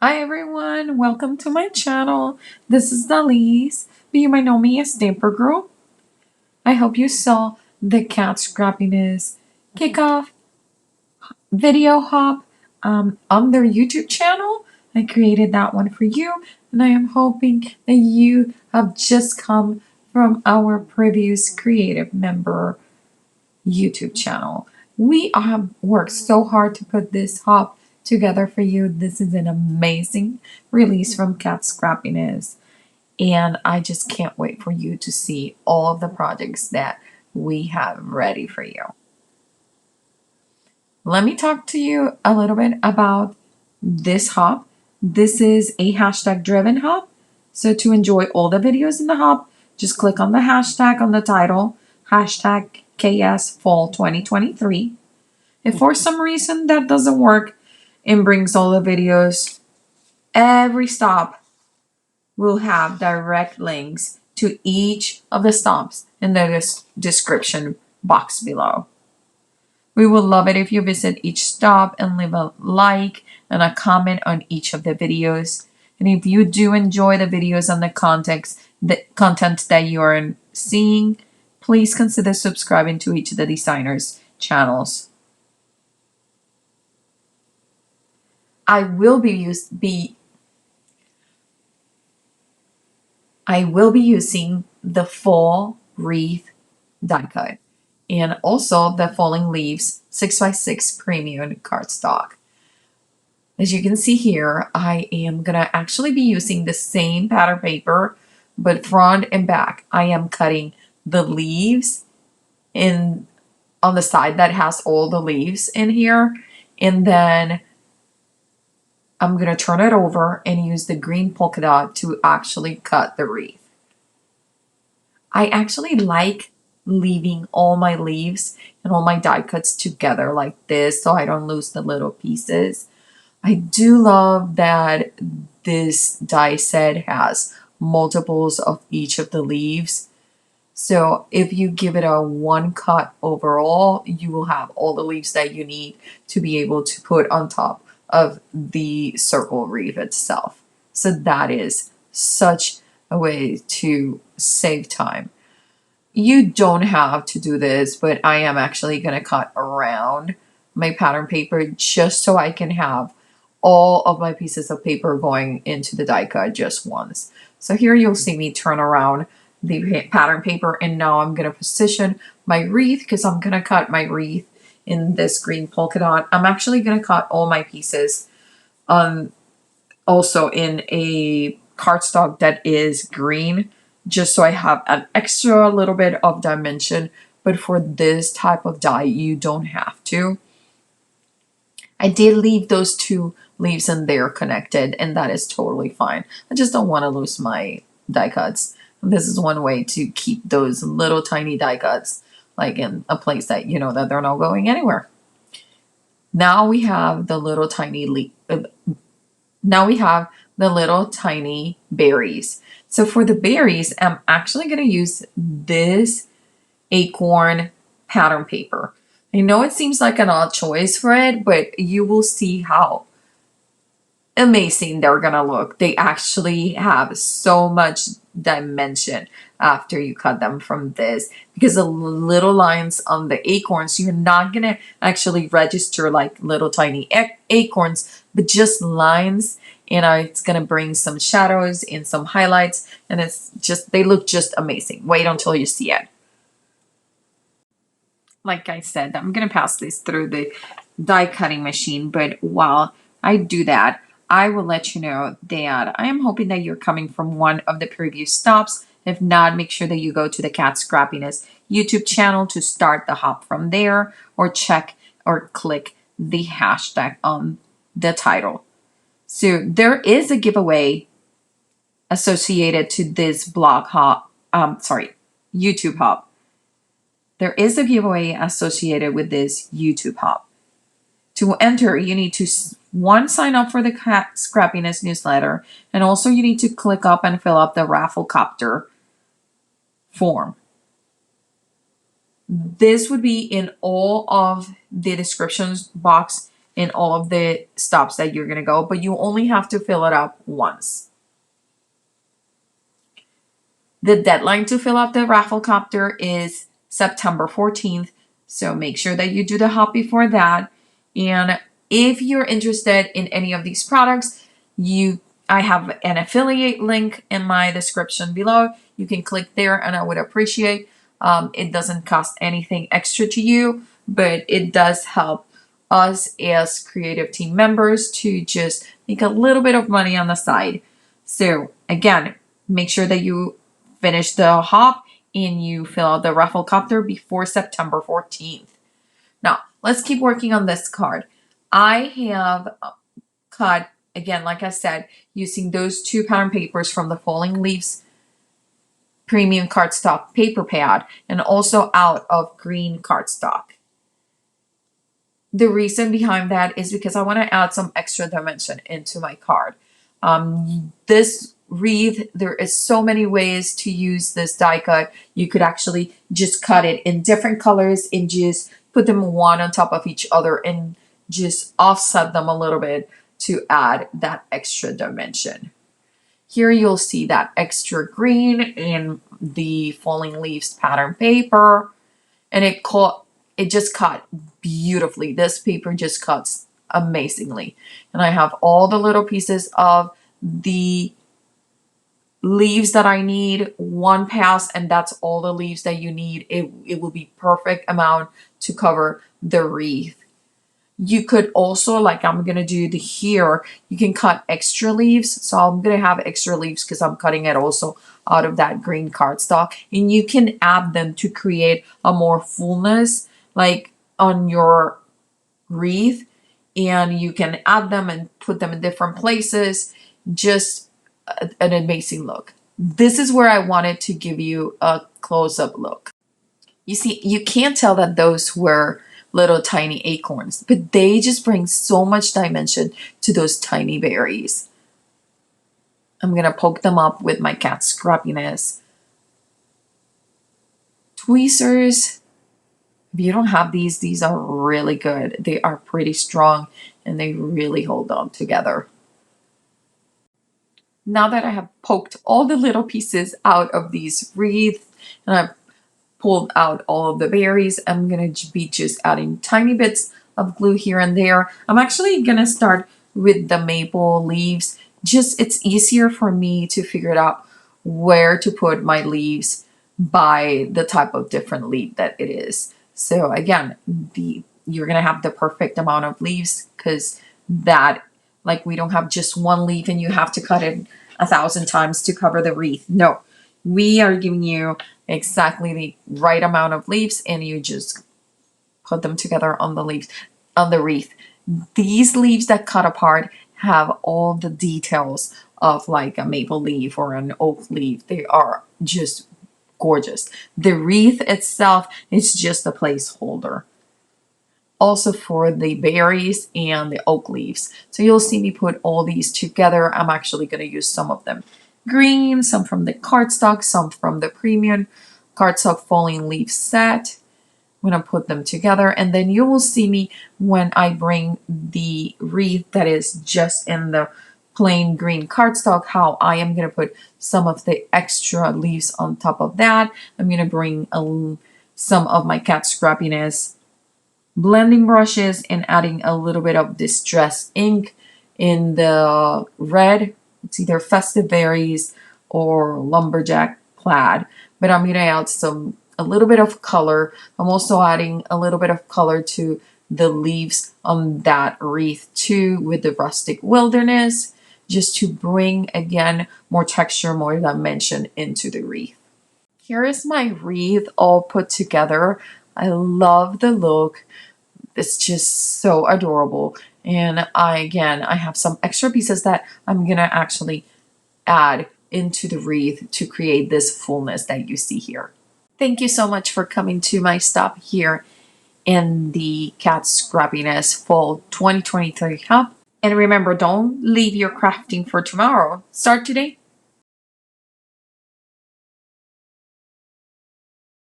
Hi everyone, welcome to my channel. This is Dalise, but you might know me as Stamper Girl. I hope you saw the cat scrappiness kickoff video hop on their YouTube channel. I created that one for you, and I am hoping that you have just come from our previous creative member YouTube channel. We have worked so hard to put this hop together for you. This is an amazing release from Cat Scrappiness, and I just can't wait for you to see all of the projects that we have ready for you. Let me talk to you a little bit about this hop. This is a hashtag driven hop. So to enjoy all the videos in the hop, just click on the hashtag on the title, hashtag KS Fall 2023. If for some reason that doesn't work and brings all the videos, every stop will have direct links to each of the stops in the description box below. We would love it if you visit each stop and leave a like and a comment on each of the videos. And if you do enjoy the videos and the content that you are seeing, please consider subscribing to each of the designers' channels. I will be using the fall wreath die cut and also the falling leaves 6x6 premium cardstock. As you can see here, I am gonna actually be using the same pattern paper, but front and back. I am cutting the leaves in on the side that has all the leaves in here, and then I'm gonna turn it over and use the green polka dot to actually cut the wreath. I actually like leaving all my leaves and all my die cuts together like this so I don't lose the little pieces. I do love that this die set has multiples of each of the leaves. So if you give it a one cut overall, you will have all the leaves that you need to be able to put on top of the circle wreath itself. So that is such a way to save time. You don't have to do this, but I am actually going to cut around my pattern paper just so I can have all of my pieces of paper going into the die cut just once. So here you'll see me turn around the pattern paper, and now I'm going to position my wreath because I'm going to cut my wreath in this green polka dot. I'm actually going to cut all my pieces also in a cardstock that is green, just so I have an extra little bit of dimension. But for this type of die, you don't have to. I did leave those two leaves in there connected, and that is totally fine. I just don't want to lose my die cuts. This is one way to keep those little tiny die cuts like in a place that you know that they're not going anywhere. Now we have the little tiny now we have the little tiny berries. So for the berries, I'm actually going to use this acorn pattern paper. I know it seems like an odd choice for it, but you will see how amazing they're gonna look. They actually have so much dimension after you cut them from this, because the little lines on the acorns, you're not gonna actually register like little tiny acorns, but just lines. It's gonna bring some shadows and some highlights, and they look just amazing. Wait until you see it. Like I said, I'm going to pass this through the die cutting machine, but while I do that, I will let you know that I am hoping that you're coming from one of the previous stops. If not, make sure that you go to the Cat Scrappiness YouTube channel to start the hop from there, or check or click the hashtag on the title. So there is a giveaway associated to this blog hop, YouTube hop. There is a giveaway associated with this YouTube hop. To enter, you need to sign up for the Cat Scrappiness newsletter, and also you need to click up and fill up the raffle copter form. This would be in all of the descriptions box in all of the stops that you're going to go, but you only have to fill it up once. The deadline to fill out the Rafflecopter is September 14th, so make sure that you do the hop before that. And if you're interested in any of these products, I have an affiliate link in my description below. You can click there, and I would appreciate. It doesn't cost anything extra to you, but it does help us as creative team members to just make a little bit of money on the side. So again, make sure that you finish the hop and you fill out the Rafflecopter before September 14th. Now, let's keep working on this card. I have cut, again, like I said, using those 2 pattern papers from the Falling Leaves premium cardstock paper pad, and also out of green cardstock. The reason behind that is because I want to add some extra dimension into my card. This wreath, there is so many ways to use this die cut. You could actually just cut it in different colors and just put them one on top of each other and just offset them a little bit to add that extra dimension. Here you'll see that extra green in the Falling Leaves pattern paper, and it just cut beautifully. This paper just cuts amazingly. And I have all the little pieces of the leaves that I need, one pass, and that's all the leaves that you need. It will be perfect amount to cover the wreath. You could also, like I'm going to do here, you can cut extra leaves. So I'm going to have extra leaves because I'm cutting it also out of that green cardstock. And you can add them to create a more fullness, like on your wreath. And you can add them and put them in different places. Just an amazing look. This is where I wanted to give you a close-up look. You see, you can't tell that those were little tiny acorns, but they just bring so much dimension to those tiny berries. I'm going to poke them up with my cat scrappiness tweezers. If you don't have these are really good. They are pretty strong and they really hold on together. Now that I have poked all the little pieces out of these wreaths and I've pulled out all of the berries, I'm going to be just adding tiny bits of glue here and there. I'm actually going to start with the maple leaves. Just, it's easier for me to figure out where to put my leaves by the type of different leaf that it is. So again, you're going to have the perfect amount of leaves because that, like, we don't have just one leaf and you have to cut it 1,000 times to cover the wreath. No, we are giving you exactly the right amount of leaves and you just put them together on the leaves, on the wreath. These leaves that cut apart have all the details of like a maple leaf or an oak leaf. They are just gorgeous. The wreath itself is just a placeholder. Also for the berries and the oak leaves. So you'll see me put all these together. I'm actually going to use some of them green, some from the cardstock, some from the premium cardstock falling leaf set. I'm going to put them together, and then you will see me when I bring the wreath that is just in the plain green cardstock, how I am going to put some of the extra leaves on top of that. I'm going to bring some of my cat scrappiness blending brushes and adding a little bit of distress ink in the red. It's either Festive Berries or Lumberjack Plaid, but I'm going to add a little bit of color. I'm also adding a little bit of color to the leaves on that wreath too with the Rustic Wilderness, just to bring again more texture, more dimension into the wreath. Here is my wreath all put together. I love the look. It's just so adorable. And I have some extra pieces that I'm going to actually add into the wreath to create this fullness that you see here. Thank you so much for coming to my stop here in the Cat Scrappiness Fall 2023 Hub. And remember, don't leave your crafting for tomorrow. Start today.